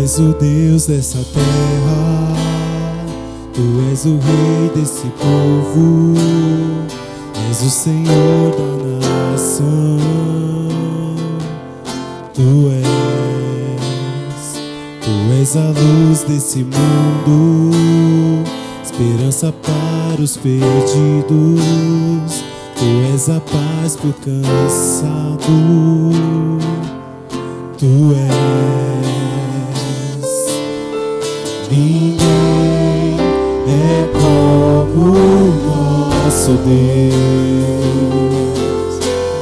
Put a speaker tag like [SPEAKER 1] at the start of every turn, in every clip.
[SPEAKER 1] és o Deus dessa terra, Tu és o Rei desse povo, és o Senhor da nação. Tu és a luz desse mundo, esperança para os perdidos. Tu és a paz pro cansado. Tu és. Ninguém é como o nosso Deus.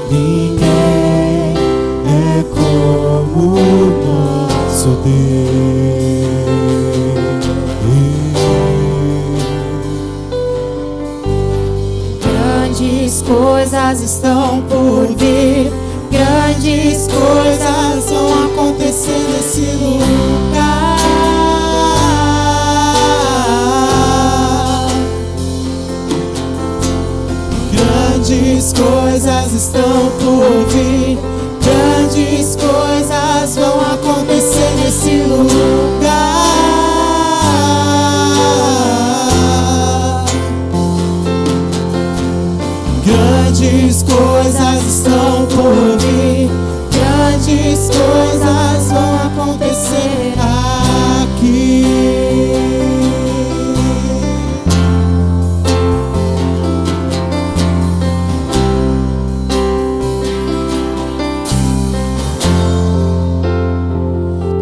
[SPEAKER 1] Ninguém é como o nosso Deus.
[SPEAKER 2] Grandes coisas estão por vir, grandes coisas vão acontecer nesse lugar. Grandes coisas estão por vir, grandes coisas vão acontecer nesse lugar. Grandes coisas estão por vir, grandes coisas vão acontecer aqui.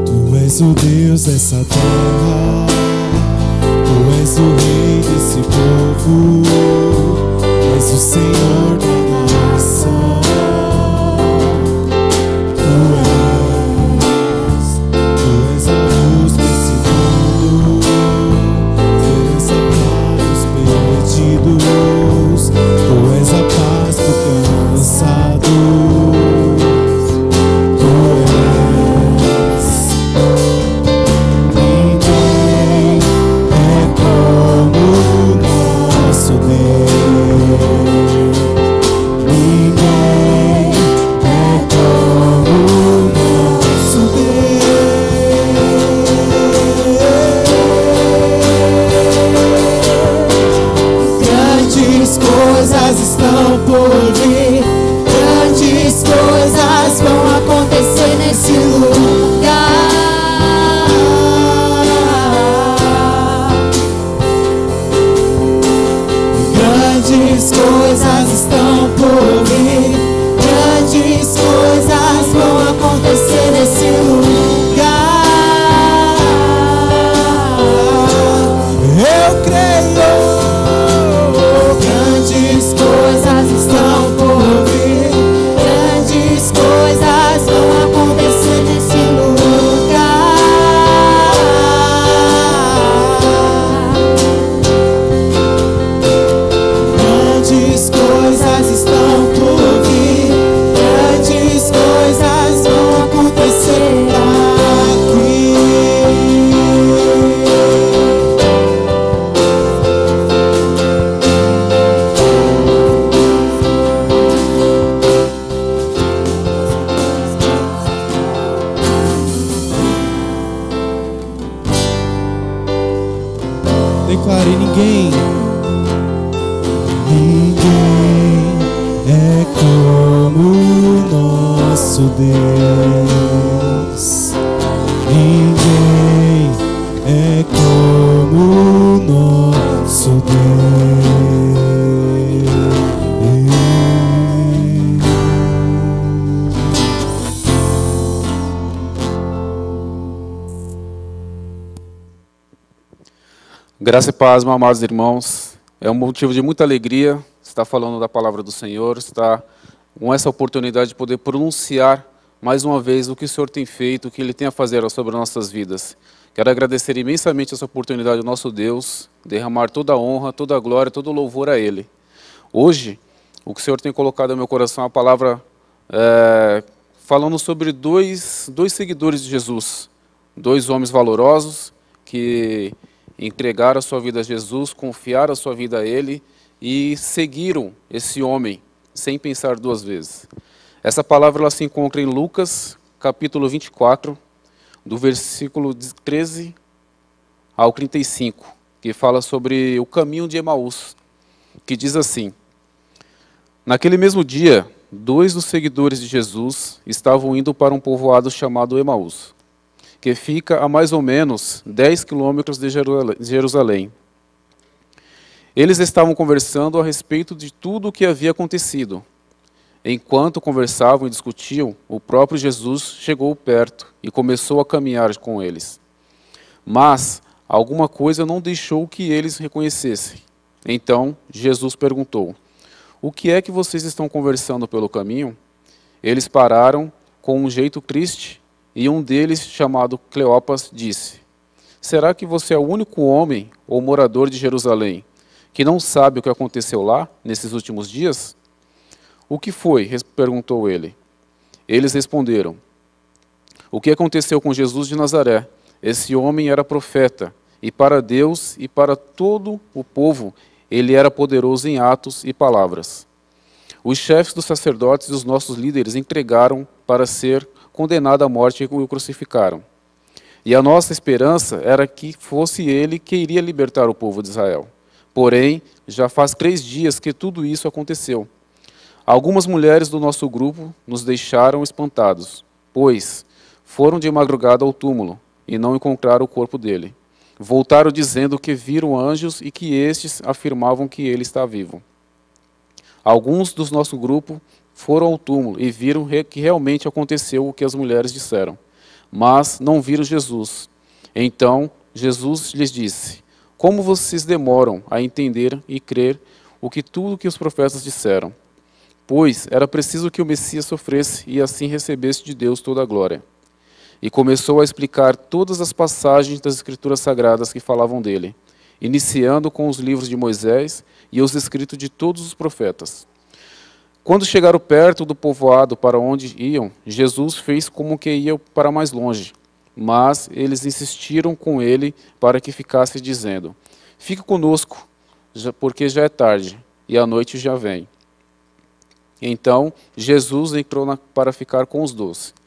[SPEAKER 1] Tu és o Deus dessa terra, Tu és o Rei desse povo, és o Senhor da nação. Tu és a luz desse mundo, esperança para os perdidos. Tu és a paz pro cansado. Tu és. Ninguém é como o nosso Deus. Ninguém é como o nosso Deus. Grandes coisas estão por vir, grandes coisas vão acontecer nesse lugar. Grandes coisas estão por vir, grandes coisas vão acontecer nesse lugar. Eu creio. Grandes coisas estão por vir, grandes coisas vão acontecer nesse lugar. Grandes coisas estão por vir, grandes coisas vão acontecer aqui. Declare: ninguém é como o nosso Deus. Ninguém é como o nosso
[SPEAKER 3] Graça e paz, meus amados irmãos. É um motivo de muita alegria estar falando da palavra do Senhor, estar com essa oportunidade de poder pronunciar mais uma vez o que o Senhor tem feito, o que Ele tem a fazer sobre as nossas vidas. Quero agradecer imensamente essa oportunidade ao nosso Deus, derramar toda a honra, toda a glória, todo o louvor a Ele. Hoje, o que o Senhor tem colocado no meu coração é a palavra falando sobre dois seguidores de Jesus, dois homens valorosos que entregaram a sua vida a Jesus, confiaram a sua vida a Ele e seguiram esse homem sem pensar duas vezes. Essa palavra ela se encontra em Lucas, capítulo 24, do versículo 13 ao 35, que fala sobre o caminho de Emaús, que diz assim: Naquele mesmo dia, 2 dos seguidores de Jesus estavam indo para um povoado chamado Emaús, que fica a mais ou menos 10 quilômetros de Jerusalém. Eles estavam conversando a respeito de tudo o que havia acontecido. Enquanto conversavam e discutiam, o próprio Jesus chegou perto e começou a caminhar com eles. Mas alguma coisa não deixou que eles reconhecessem. Então Jesus perguntou: O que é que vocês estão conversando pelo caminho? Eles pararam com um jeito triste e um deles, chamado Cleopas, disse: Será que você é o único homem ou morador de Jerusalém que não sabe o que aconteceu lá nesses últimos dias? O que foi? Perguntou ele. Eles responderam: O que aconteceu com Jesus de Nazaré? Esse homem era profeta, e para Deus e para todo o povo ele era poderoso em atos e palavras. Os chefes dos sacerdotes e os nossos líderes entregaram para ser condenado à morte e o crucificaram. E a nossa esperança era que fosse ele que iria libertar o povo de Israel. Porém, já faz 3 dias que tudo isso aconteceu. Algumas mulheres do nosso grupo nos deixaram espantados, pois foram de madrugada ao túmulo e não encontraram o corpo dele. Voltaram dizendo que viram anjos e que estes afirmavam que ele está vivo. Alguns do nosso grupo foram ao túmulo e viram que realmente aconteceu o que as mulheres disseram, mas não viram Jesus. Então Jesus lhes disse: Como vocês demoram a entender e crer tudo que os profetas disseram? Pois era preciso que o Messias sofresse e assim recebesse de Deus toda a glória. E começou a explicar todas as passagens das Escrituras Sagradas que falavam dele, iniciando com os livros de Moisés e os escritos de todos os profetas. Quando chegaram perto do povoado para onde iam, Jesus fez como que ia para mais longe, mas eles insistiram com ele para que ficasse, dizendo: Fique conosco, porque já é tarde e a noite já vem. Então Jesus entrou para ficar com os 12.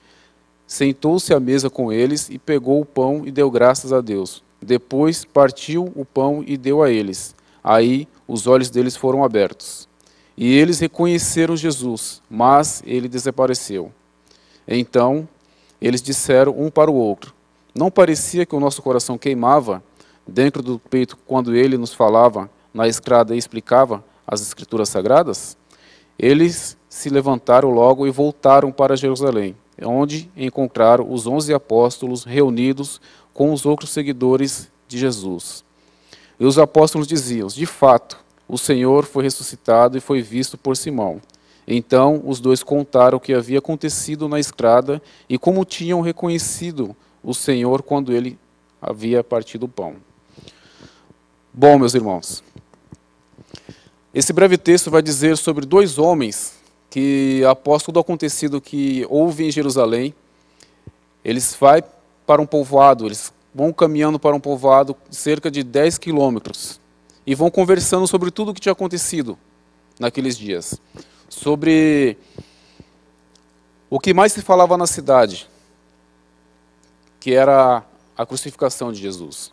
[SPEAKER 3] Sentou-se à mesa com eles e pegou o pão e deu graças a Deus. Depois partiu o pão e deu a eles. Aí os olhos deles foram abertos. E eles reconheceram Jesus, mas ele desapareceu. Então eles disseram um para o outro: Não parecia que o nosso coração queimava dentro do peito quando ele nos falava na estrada e explicava as Escrituras Sagradas? Eles se levantaram logo e voltaram para Jerusalém, onde encontraram os 11 apóstolos reunidos com os outros seguidores de Jesus. E os apóstolos diziam: De fato, o Senhor foi ressuscitado e foi visto por Simão. Então os 2 contaram o que havia acontecido na estrada e como tinham reconhecido o Senhor quando ele havia partido o pão. Bom, meus irmãos, esse breve texto vai dizer sobre 2 homens que, após tudo acontecido que houve em Jerusalém, eles vão para um povoado, eles vão caminhando para um povoado cerca de 10 quilômetros e vão conversando sobre tudo o que tinha acontecido naqueles dias, sobre o que mais se falava na cidade, que era a crucificação de Jesus.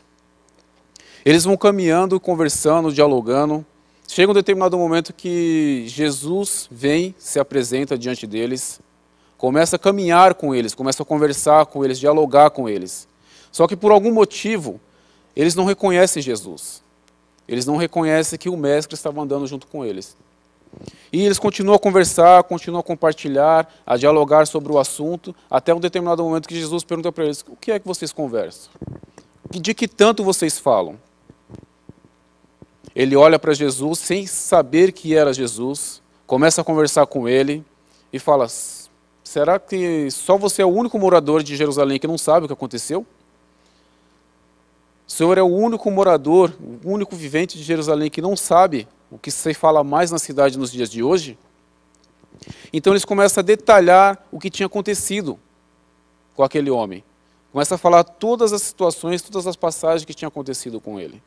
[SPEAKER 3] Eles vão caminhando, conversando, dialogando. Chega um determinado momento que Jesus vem, se apresenta diante deles, começa a caminhar com eles, começa a conversar com eles, dialogar com eles. Só que por algum motivo, eles não reconhecem Jesus. Eles não reconhecem que o Mestre estava andando junto com eles. E eles continuam a conversar, continuam a compartilhar, a dialogar sobre o assunto, até um determinado momento que Jesus pergunta para eles: O que é que vocês conversam? De que tanto vocês falam? Ele olha para Jesus sem saber que era Jesus, começa a conversar com ele e fala: Será que só você é o único morador de Jerusalém que não sabe o que aconteceu? O Senhor é o único morador, o único vivente de Jerusalém que não sabe o que se fala mais na cidade nos dias de hoje? Então eles começam a detalhar o que tinha acontecido com aquele homem. Começa a falar todas as situações, todas as passagens que tinham acontecido com ele.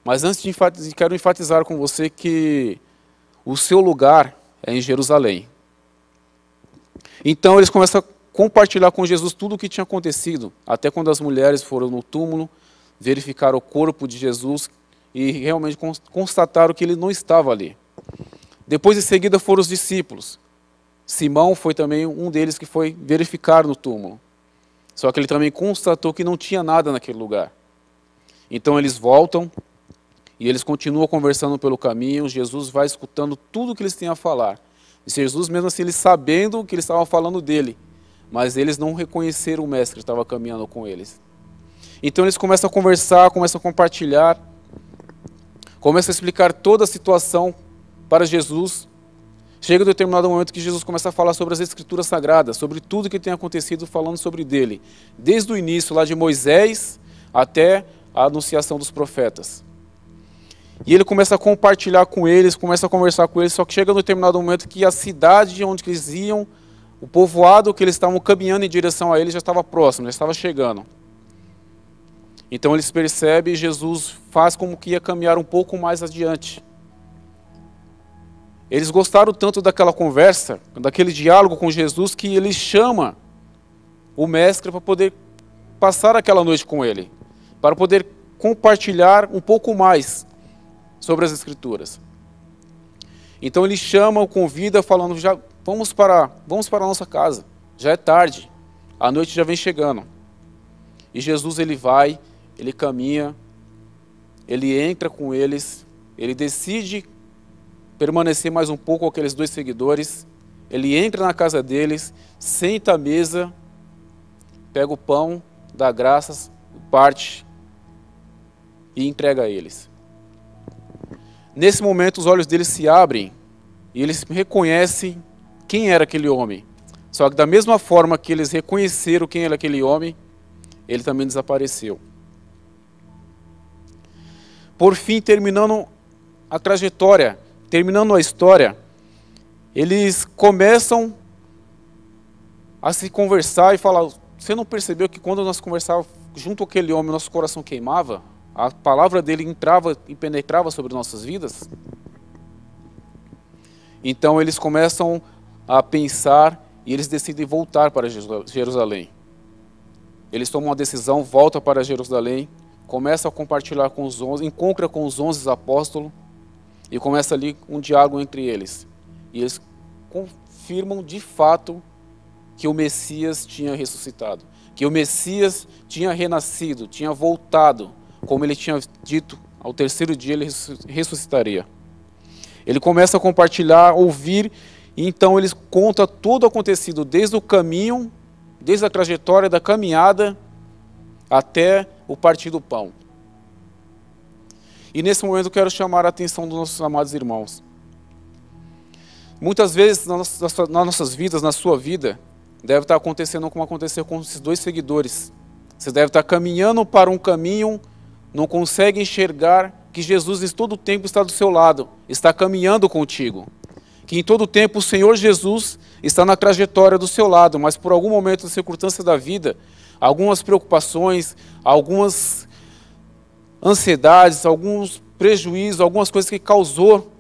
[SPEAKER 3] Mas antes quero enfatizar com você que o seu lugar é em Jerusalém. Então eles começam a compartilhar com Jesus tudo o que tinha acontecido, até quando as mulheres foram no túmulo, verificaram o corpo de Jesus e realmente constataram que ele não estava ali. Depois, em seguida, foram os discípulos. Simão foi também um deles que foi verificar no túmulo. Só que ele também constatou que não tinha nada naquele lugar. Então eles voltam e eles continuam conversando pelo caminho. Jesus vai escutando tudo que eles têm a falar. E Jesus, mesmo assim, eles sabendo que eles estavam falando dele, mas eles não reconheceram o mestre que estava caminhando com eles. Então eles começam a conversar, começam a compartilhar, começam a explicar toda a situação para Jesus. Chega um determinado momento que Jesus começa a falar sobre as Escrituras Sagradas, sobre tudo que tem acontecido, falando sobre dele. Desde o início, lá de Moisés, até a anunciação dos profetas. E ele começa a compartilhar com eles, começa a conversar com eles, só que chega um determinado momento que a cidade onde eles iam, o povoado que eles estavam caminhando em direção a ele já estava próximo, já estava chegando. Então eles percebem e Jesus faz como que ia caminhar um pouco mais adiante. Eles gostaram tanto daquela conversa, daquele diálogo com Jesus, que ele chama o mestre para poder passar aquela noite com ele, para poder compartilhar um pouco mais sobre as Escrituras. Então ele chama, o convida, falando, já vamos para a nossa casa, já é tarde, a noite já vem chegando. E Jesus ele vai, ele caminha, ele entra com eles, ele decide permanecer mais um pouco com aqueles dois seguidores, ele entra na casa deles, senta à mesa, pega o pão, dá graças, parte e entrega a eles. Nesse momento os olhos deles se abrem e eles reconhecem quem era aquele homem. Só que da mesma forma que eles reconheceram quem era aquele homem, ele também desapareceu. Por fim, terminando a trajetória, terminando a história, eles começam a se conversar e falar, você não percebeu que quando nós conversávamos junto com aquele homem, nosso coração queimava? A palavra dele entrava e penetrava sobre nossas vidas? Então eles começam a pensar e eles decidem voltar para Jerusalém. Eles tomam uma decisão, voltam para Jerusalém, começam a compartilhar com os 11, encontram com os 11 apóstolos e começa ali um diálogo entre eles. E eles confirmam de fato que o Messias tinha ressuscitado, que o Messias tinha renascido, tinha voltado, como ele tinha dito, ao terceiro dia ele ressuscitaria. Ele começa a compartilhar, ouvir, e então eles contam tudo o acontecido, desde o caminho, desde a trajetória da caminhada, até o partir do pão. E nesse momento eu quero chamar a atenção dos nossos amados irmãos. Muitas vezes nas nossas vidas, na sua vida, deve estar acontecendo como aconteceu com esses dois seguidores. Você deve estar caminhando para um caminho, não consegue enxergar que Jesus em todo o tempo está do seu lado, está caminhando contigo. Que em todo o tempo o Senhor Jesus está na trajetória do seu lado, mas por algum momento da circunstância da vida, algumas preocupações, algumas ansiedades, alguns prejuízos, algumas coisas que causou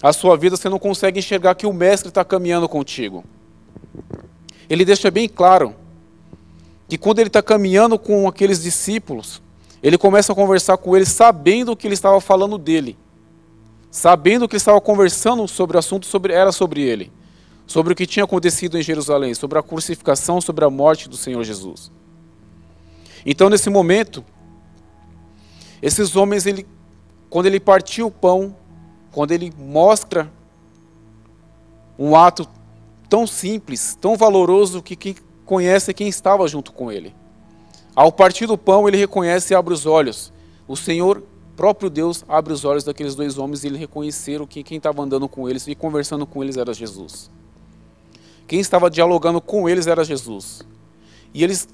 [SPEAKER 3] a sua vida, você não consegue enxergar que o Mestre está caminhando contigo. Ele deixa bem claro que quando ele está caminhando com aqueles discípulos, ele começa a conversar com eles sabendo que ele estava falando dele, sabendo que ele estava conversando sobre o assunto, era sobre ele, sobre o que tinha acontecido em Jerusalém, sobre a crucificação, sobre a morte do Senhor Jesus. Então nesse momento, esses homens, quando ele partiu o pão, quando ele mostra um ato tão simples, tão valoroso, que quem conhece é quem estava junto com ele. Ao partir do pão, ele reconhece e abre os olhos. O Senhor, próprio Deus, abre os olhos daqueles dois homens e eles reconheceram que quem estava andando com eles e conversando com eles era Jesus. Quem estava dialogando com eles era Jesus. E eles,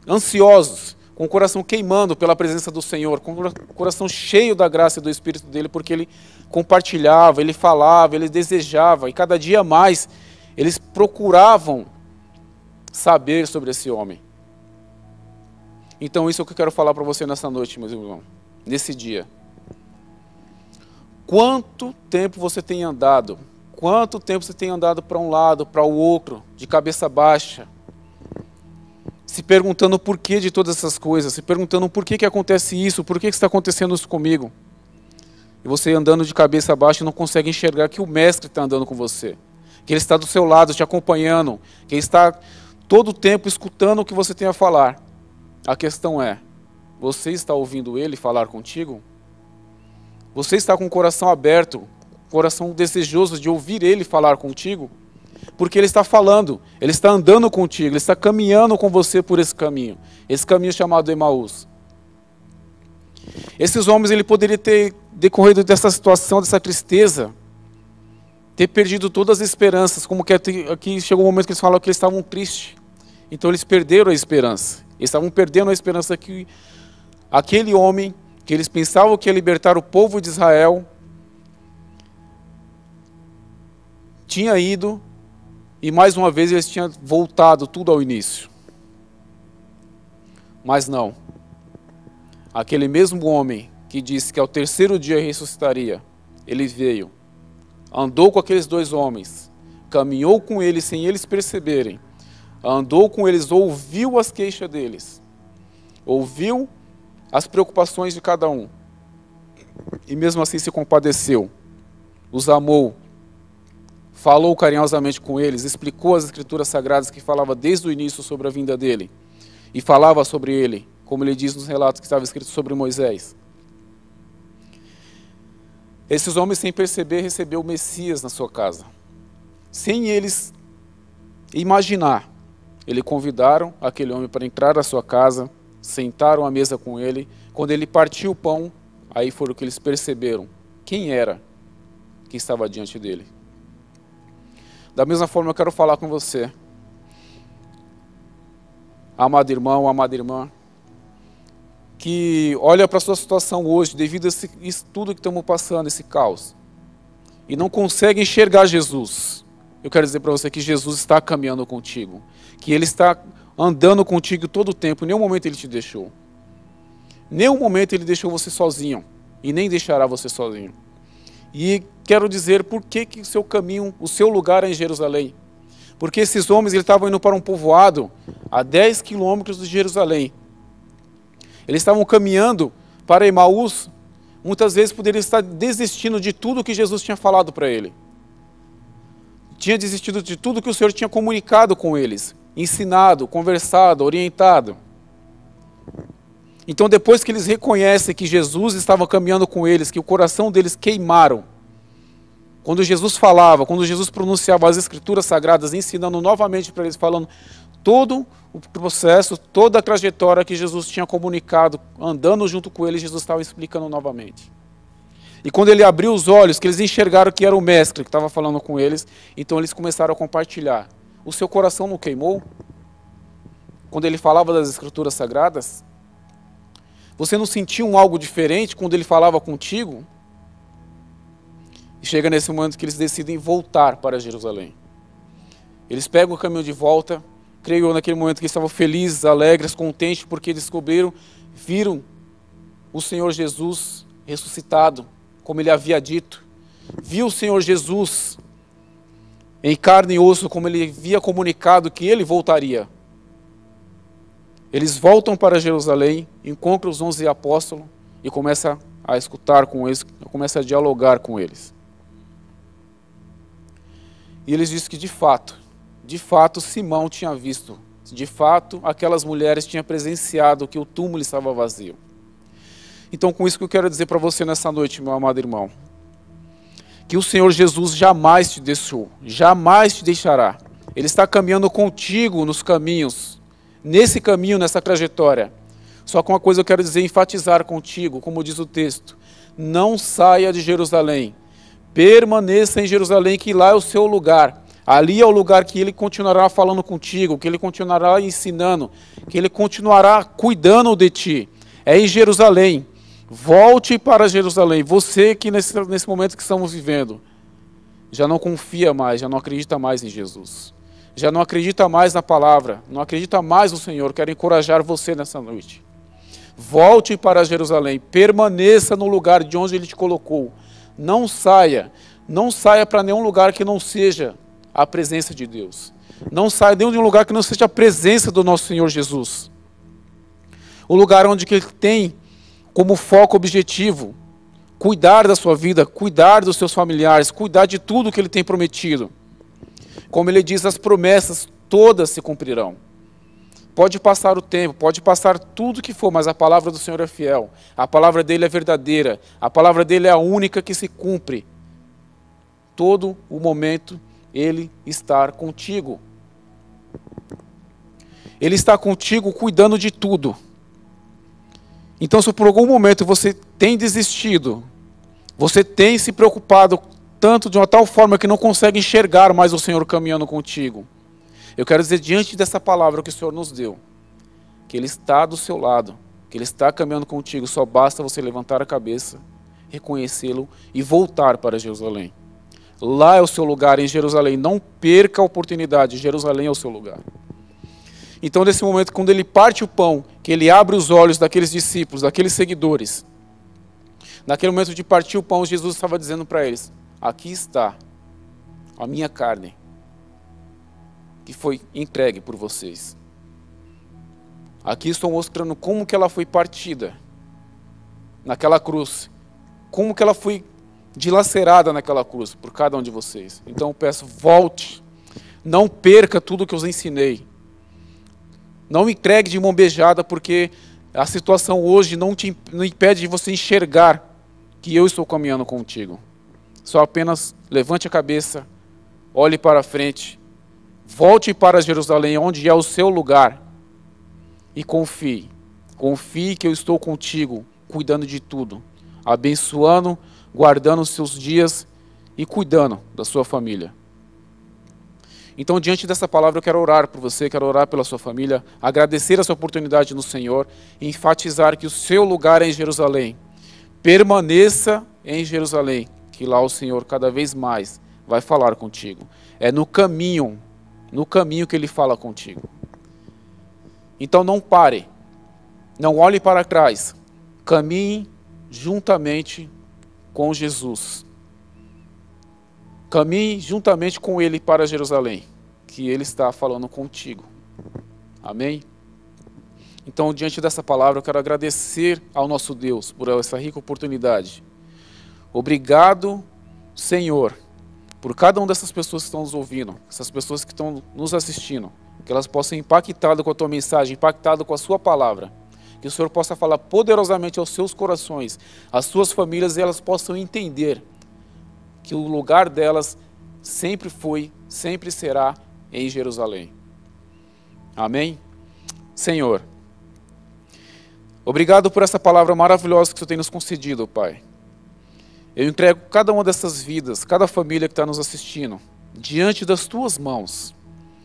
[SPEAKER 3] ansiosos, com o coração queimando pela presença do Senhor, com o coração cheio da graça e do Espírito dele, porque ele compartilhava, ele falava, ele desejava, e cada dia mais eles procuravam saber sobre esse homem. Então isso é o que eu quero falar para você nessa noite, meus irmãos, nesse dia. Quanto tempo você tem andado? Quanto tempo você tem andado para um lado, para o outro, de cabeça baixa, se perguntando o porquê de todas essas coisas, se perguntando por que acontece isso, por que está acontecendo isso comigo. E você andando de cabeça baixa não consegue enxergar que o Mestre está andando com você, que Ele está do seu lado, te acompanhando, que Ele está todo o tempo escutando o que você tem a falar. A questão é, você está ouvindo Ele falar contigo? Você está com o coração aberto, coração desejoso de ouvir Ele falar contigo? Porque Ele está falando, Ele está andando contigo, Ele está caminhando com você por esse caminho chamado Emaús. Esses homens, ele poderia ter decorrido dessa situação, dessa tristeza, ter perdido todas as esperanças, como que aqui chegou um momento que eles falam que eles estavam tristes. Então eles perderam a esperança. Eles estavam perdendo a esperança que aquele homem, que eles pensavam que ia libertar o povo de Israel, tinha ido e mais uma vez eles tinham voltado tudo ao início. Mas não. Aquele mesmo homem que disse que ao terceiro dia ressuscitaria, ele veio, andou com aqueles dois homens, caminhou com eles sem eles perceberem, andou com eles, ouviu as queixas deles, ouviu as preocupações de cada um, e mesmo assim se compadeceu, os amou, falou carinhosamente com eles, explicou as escrituras sagradas que falava desde o início sobre a vinda dele, e falava sobre ele, como ele diz nos relatos que estava escrito sobre Moisés. Esses homens, sem perceber, receberam o Messias na sua casa. Sem eles imaginar, eles convidaram aquele homem para entrar na sua casa, sentaram à mesa com ele. Quando ele partiu o pão, aí foram que eles perceberam quem era que estava diante dele. Da mesma forma, eu quero falar com você, amado irmão, amada irmã, que olha para a sua situação hoje, devido a isso tudo que estamos passando, esse caos, e não consegue enxergar Jesus. Eu quero dizer para você que Jesus está caminhando contigo, que Ele está andando contigo todo o tempo, em nenhum momento Ele te deixou. Em nenhum momento Ele deixou você sozinho, e nem deixará você sozinho. E quero dizer por que o seu caminho, o seu lugar é em Jerusalém. Porque esses homens eles estavam indo para um povoado a 10 quilômetros de Jerusalém. Eles estavam caminhando para Emaús, muitas vezes poderiam estar desistindo de tudo que Jesus tinha falado para ele. Tinha desistido de tudo que o Senhor tinha comunicado com eles, ensinado, conversado, orientado. Então depois que eles reconhecem que Jesus estava caminhando com eles, que o coração deles queimaram, quando Jesus falava, quando Jesus pronunciava as escrituras sagradas, ensinando novamente para eles, falando todo o processo, toda a trajetória que Jesus tinha comunicado, andando junto com ele, Jesus estava explicando novamente. E quando ele abriu os olhos, que eles enxergaram que era o Mestre que estava falando com eles, então eles começaram a compartilhar. O seu coração não queimou? Quando ele falava das escrituras sagradas? Você não sentiu algo diferente quando ele falava contigo? E chega nesse momento que eles decidem voltar para Jerusalém. Eles pegam o caminho de volta. Creio naquele momento que estavam felizes, alegres, contentes, porque descobriram, viram o Senhor Jesus ressuscitado, como Ele havia dito. Viu o Senhor Jesus em carne e osso, como Ele havia comunicado que Ele voltaria. Eles voltam para Jerusalém, encontram os 11 apóstolos e começam a escutar com eles, começam a dialogar com eles. E eles dizem que de fato Simão tinha visto, de fato aquelas mulheres tinham presenciado que o túmulo estava vazio. Então com isso que eu quero dizer para você nessa noite, meu amado irmão, que o Senhor Jesus jamais te deixou, jamais te deixará. Ele está caminhando contigo nos caminhos, nesse caminho, nessa trajetória. Só que uma coisa eu quero dizer, enfatizar contigo, como diz o texto, não saia de Jerusalém, permaneça em Jerusalém, que lá é o seu lugar. Ali é o lugar que Ele continuará falando contigo, que Ele continuará ensinando, que Ele continuará cuidando de ti. É em Jerusalém. Volte para Jerusalém. Você que nesse momento que estamos vivendo, já não confia mais, já não acredita mais em Jesus. Já não acredita mais na palavra, não acredita mais no Senhor. Quero encorajar você nessa noite. Volte para Jerusalém. Permaneça no lugar de onde Ele te colocou. Não saia para nenhum lugar que não seja a presença de Deus. Não saia de um lugar que não seja a presença do nosso Senhor Jesus. O lugar onde Ele tem como foco objetivo cuidar da sua vida, cuidar dos seus familiares, cuidar de tudo que Ele tem prometido. Como Ele diz, as promessas todas se cumprirão. Pode passar o tempo, pode passar tudo que for, mas a palavra do Senhor é fiel. A palavra dele é verdadeira. A palavra dele é a única que se cumpre. Todo o momento Ele está contigo. Ele está contigo cuidando de tudo. Então, se por algum momento você tem desistido, você tem se preocupado tanto de uma tal forma que não consegue enxergar mais o Senhor caminhando contigo, eu quero dizer, diante dessa palavra que o Senhor nos deu, que Ele está do seu lado, que Ele está caminhando contigo, só basta você levantar a cabeça, reconhecê-lo e voltar para Jerusalém. Lá é o seu lugar, em Jerusalém. Não perca a oportunidade, Jerusalém é o seu lugar. Então, nesse momento, quando Ele parte o pão, que Ele abre os olhos daqueles discípulos, daqueles seguidores, naquele momento de partir o pão, Jesus estava dizendo para eles, aqui está a minha carne, que foi entregue por vocês. Aqui estou mostrando como que ela foi partida naquela cruz, como que ela foi dilacerada naquela cruz por cada um de vocês. Então eu peço, volte, não perca tudo que eu os ensinei. Não me entregue de mão beijada, porque a situação hoje não impede de você enxergar que eu estou caminhando contigo. Só apenas levante a cabeça, olhe para frente, volte para Jerusalém, onde é o seu lugar, e confie. Confie que eu estou contigo, cuidando de tudo, abençoando, guardando os seus dias e cuidando da sua família. Então, diante dessa palavra, eu quero orar por você, quero orar pela sua família, agradecer essa oportunidade no Senhor e enfatizar que o seu lugar é em Jerusalém. Permaneça em Jerusalém, que lá o Senhor cada vez mais vai falar contigo. É no caminho que Ele fala contigo. Então não pare, não olhe para trás, caminhe juntamente com Jesus. Caminhe juntamente com Ele para Jerusalém, que Ele está falando contigo. Amém? Então, diante dessa palavra, eu quero agradecer ao nosso Deus por essa rica oportunidade. Obrigado, Senhor, por cada uma dessas pessoas que estão nos ouvindo, essas pessoas que estão nos assistindo, que elas possam ser impactadas com a Tua mensagem, impactadas com a Sua palavra. Que o Senhor possa falar poderosamente aos seus corações, às suas famílias, e elas possam entender que o lugar delas sempre foi, sempre será em Jerusalém. Amém? Senhor, obrigado por essa palavra maravilhosa que o Senhor tem nos concedido, Pai. Eu entrego cada uma dessas vidas, cada família que está nos assistindo, diante das Tuas mãos.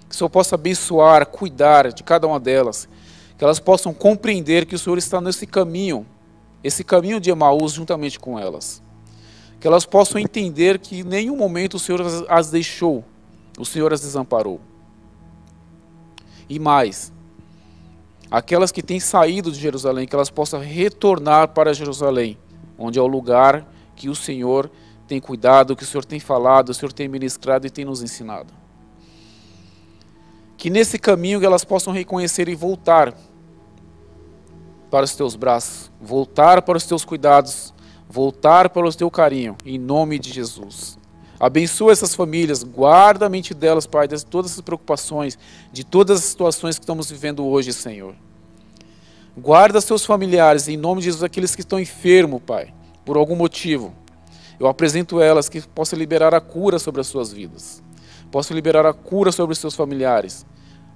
[SPEAKER 3] Que o Senhor possa abençoar, cuidar de cada uma delas, que elas possam compreender que o Senhor está nesse caminho de Emaús juntamente com elas. Que elas possam entender que em nenhum momento o Senhor as deixou, o Senhor as desamparou. E mais, aquelas que têm saído de Jerusalém, que elas possam retornar para Jerusalém, onde é o lugar que o Senhor tem cuidado, que o Senhor tem falado, o Senhor tem ministrado e tem nos ensinado. Que nesse caminho elas possam reconhecer e voltar para os Teus braços, voltar para os Teus cuidados, voltar para o Teu carinho, em nome de Jesus. Abençoa essas famílias, guarda a mente delas, Pai, de todas essas preocupações, de todas as situações que estamos vivendo hoje, Senhor. Guarda seus familiares, em nome de Jesus, aqueles que estão enfermos, Pai, por algum motivo. Eu apresento elas, que possa liberar a cura sobre as suas vidas. Possa liberar a cura sobre os seus familiares,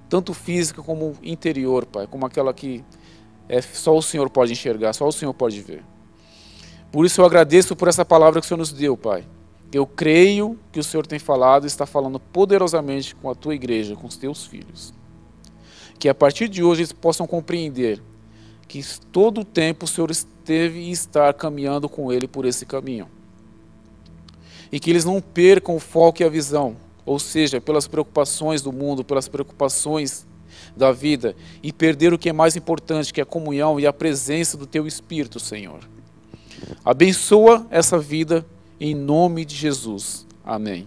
[SPEAKER 3] tanto física como interior, Pai, como aquela que só o Senhor pode enxergar, só o Senhor pode ver. Por isso eu agradeço por essa palavra que o Senhor nos deu, Pai. Eu creio que o Senhor tem falado e está falando poderosamente com a Tua igreja, com os Teus filhos. Que a partir de hoje eles possam compreender que todo o tempo o Senhor esteve e está caminhando com ele por esse caminho. E que eles não percam o foco e a visão, ou seja, pelas preocupações do mundo, pelas preocupações da vida, e perder o que é mais importante, que é a comunhão e a presença do Teu Espírito, Senhor. Abençoa essa vida em nome de Jesus. Amém.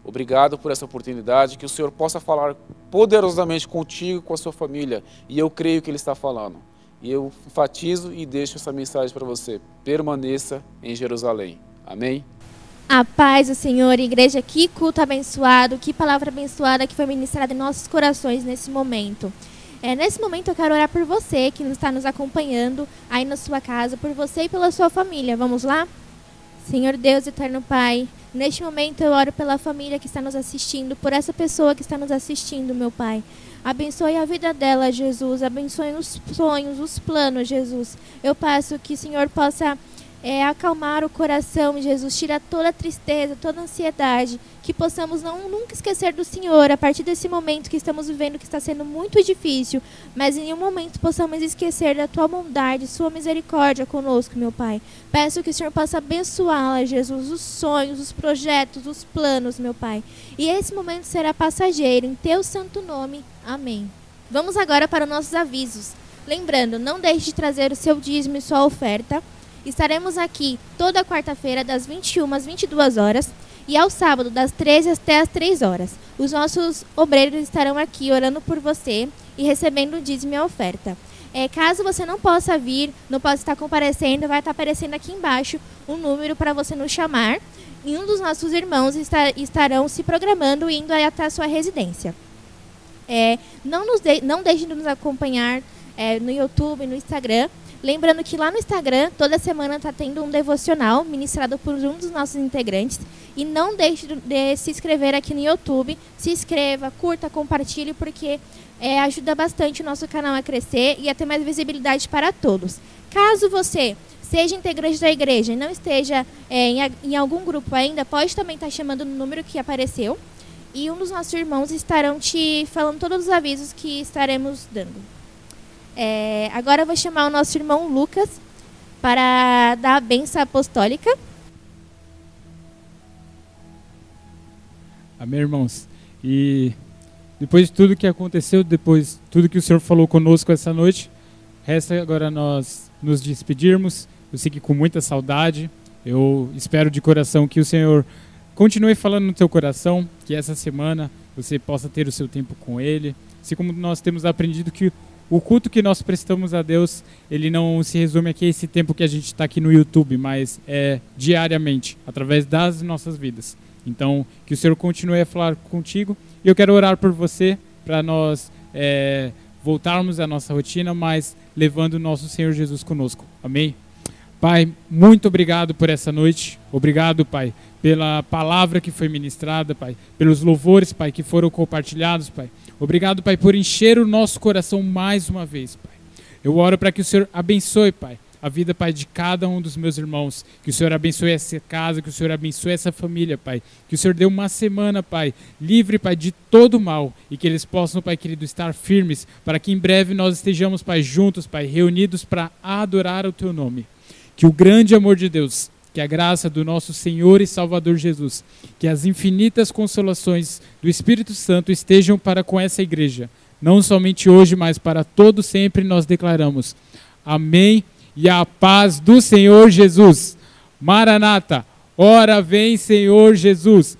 [SPEAKER 3] Obrigado por essa oportunidade, que o Senhor possa falar poderosamente contigo e com a sua família. E eu creio que Ele está falando. E eu enfatizo e deixo essa mensagem para você. Permaneça em Jerusalém. Amém?
[SPEAKER 4] A paz do Senhor, igreja, que culto abençoado, que palavra abençoada que foi ministrada em nossos corações nesse momento. Nesse momento eu quero orar por você que está nos acompanhando aí na sua casa, por você e pela sua família. Vamos lá? Senhor Deus, eterno Pai, neste momento eu oro pela família que está nos assistindo, por essa pessoa que está nos assistindo, meu Pai. Abençoe a vida dela, Jesus. Abençoe os sonhos, os planos, Jesus. Eu peço que o Senhor possa acalmar o coração, Jesus. Tira toda a tristeza, toda a ansiedade. Que possamos nunca esquecer do Senhor a partir desse momento que estamos vivendo, que está sendo muito difícil. Mas em nenhum momento possamos esquecer da Tua bondade, Sua misericórdia conosco, meu Pai. Peço que o Senhor possa abençoá-la, Jesus. Os sonhos, os projetos, os planos, meu Pai. E esse momento será passageiro. Em Teu santo nome. Amém. Vamos agora para os nossos avisos. Lembrando, não deixe de trazer o seu dízimo e sua oferta. Estaremos aqui toda quarta-feira das 21 às 22 horas e ao sábado das 13 até às 3 horas. Os nossos obreiros estarão aqui orando por você e recebendo o dízimo e a oferta. Caso você não possa vir, não possa estar comparecendo, vai estar aparecendo aqui embaixo um número para você nos chamar e um dos nossos irmãos estarão se programando e indo até a sua residência. Não deixe de nos acompanhar no YouTube, no Instagram. Lembrando que lá no Instagram, toda semana está tendo um devocional ministrado por um dos nossos integrantes. E não deixe de se inscrever aqui no YouTube. Se inscreva, curta, compartilhe, porque ajuda bastante o nosso canal a crescer e a ter mais visibilidade para todos. Caso você seja integrante da igreja e não esteja em algum grupo ainda, pode também estar chamando no número que apareceu. E um dos nossos irmãos estarão te falando todos os avisos que estaremos dando. Agora eu vou chamar o nosso irmão Lucas para dar a bênção apostólica.
[SPEAKER 5] Amém, irmãos. E depois de tudo que aconteceu, depois de tudo que o Senhor falou conosco essa noite, resta agora nós nos despedirmos. Eu sei que com muita saudade, eu espero de coração que o Senhor continue falando no teu coração, que essa semana você possa ter o seu tempo com Ele. Assim como nós temos aprendido que o culto que nós prestamos a Deus, ele não se resume aqui a esse tempo que a gente está aqui no YouTube, mas diariamente, através das nossas vidas. Então, que o Senhor continue a falar contigo. E eu quero orar por você, para nós voltarmos à nossa rotina, mas levando o nosso Senhor Jesus conosco. Amém? Pai, muito obrigado por essa noite. Obrigado, Pai, pela palavra que foi ministrada, Pai, pelos louvores, Pai, que foram compartilhados, Pai. Obrigado, Pai, por encher o nosso coração mais uma vez, Pai. Eu oro para que o Senhor abençoe, Pai, a vida, Pai, de cada um dos meus irmãos. Que o Senhor abençoe essa casa, que o Senhor abençoe essa família, Pai. Que o Senhor dê uma semana, Pai, livre, Pai, de todo mal. E que eles possam, Pai querido, estar firmes, para que em breve nós estejamos, Pai, juntos, Pai, reunidos para adorar o Teu nome. Que o grande amor de Deus, que a graça do nosso Senhor e Salvador Jesus, que as infinitas consolações do Espírito Santo estejam para com essa igreja, não somente hoje, mas para todo sempre nós declaramos. Amém. E a paz do Senhor Jesus. Maranata, ora vem Senhor Jesus.